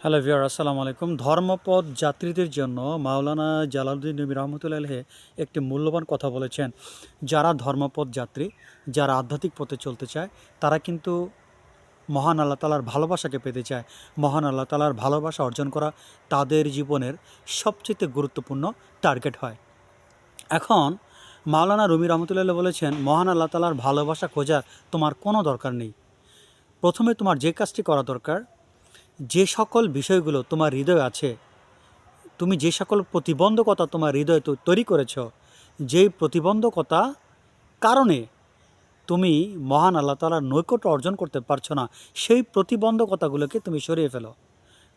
Hello viewer, আসসালামু আলাইকুম। ধর্মপথ যাত্রীদের জন্য মাওলানা জালালউদ্দিন রুমি রহমতুল্লাহ আলাইহি একটি মূল্যবান কথা বলেছেন। যারা ধর্মপথ যাত্রী, যারা আধ্যাত্মিক পথে চলতে চায়, তারা কিন্তু মহান আল্লাহ তাআলার ভালোবাসাকে পেতে চায়। মহান আল্লাহ তাআলার ভালোবাসা অর্জন করা তাদের জীবনের সবচেয়ে গুরুত্বপূর্ণ টার্গেট হয়। এখন মাওলানা রুমি রহমতুল্লাহ বলেছেন, মহান আল্লাহ তাআলার ভালোবাসা খোঁজার তোমার কোনো দরকার নেই। প্রথমে তোমার যে কাজটি করা দরকার, যে সকল বিষয়গুলো তোমার হৃদয়ে আছে, তুমি যে সকল প্রতিবন্ধকতা তোমার হৃদয়ে তৈরি করেছ, যেই প্রতিবন্ধকতা কারণে তুমি মহান আল্লাহ তাআলার নৈকট্য অর্জন করতে পারছো না, সেই প্রতিবন্ধকতাগুলোকে তুমি সরিয়ে ফেলো।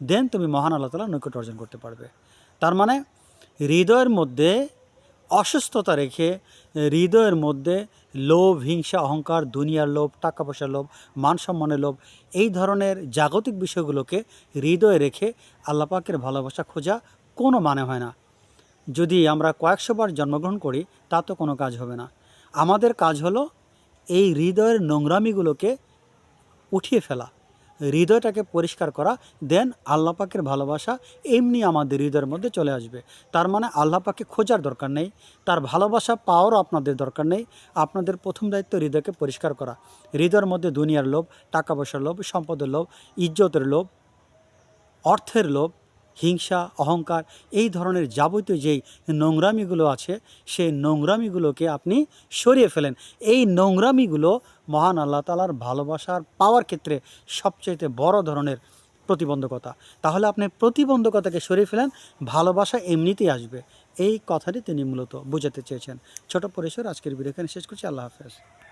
দেন তুমি মহান আল্লাহ তাআলার নৈকট্য অর্জন করতে পারবে। তার মানে হৃদয়ের মধ্যে অসুস্থতা রেখে, হৃদয়ের মধ্যে লোভ, হিংসা, অহংকার, দুনিয়ার লোভ, টাকা পয়সার লোভ, মান সম্মানের লোভ, এই ধরনের জাগতিক বিষয়গুলোকে হৃদয়ে রেখে আল্লাহ পাকের ভালোবাসা খোঁজা কোনো মানে হয় না। যদি আমরা কয়েকশোবার জন্মগ্রহণ করি, তা তো কোনো কাজ হবে না। আমাদের কাজ হলো এই হৃদয়ের নোংরামিগুলোকে উঠিয়ে ফেলা, হৃদয়টাকে পরিষ্কার করা। দেন আল্লাহ পাকের ভালোবাসা এমনি আমাদের হৃদয়ের মধ্যে চলে আসবে। তার মানে আল্লাহ পাকে খোঁজার দরকার নেই, তার ভালোবাসা পাওয়ারও আপনাদের দরকার নেই। আপনাদের প্রথম দায়িত্ব হৃদয়কে পরিষ্কার করা। হৃদয়ের মধ্যে দুনিয়ার লোভ, টাকা পয়সার লোভ, সম্পদের লোভ, ইজ্জতের লোভ, অর্থের লোভ, হিংসা, অহংকার, এই ধরনের যাবতীয় যেই নোংরামিগুলো আছে, সেই নোংরামিগুলোকে আপনি সরিয়ে ফেলেন। এই নোংরামিগুলো মহান আল্লাহ তাআলার ভালোবাসার পাওয়ার ক্ষেত্রে সবচাইতে বড় ধরনের প্রতিবন্ধকতা। তাহলে আপনি প্রতিবন্ধকতাকে সরিয়ে ফেলেন, ভালোবাসা এমনিতেই আসবে। এই কথাটি তিনি মূলত বোঝাতে চেয়েছেন। ছোট পরিসর আজকের ভিডিও এখানে শেষ করছি। আল্লাহ হাফেজ।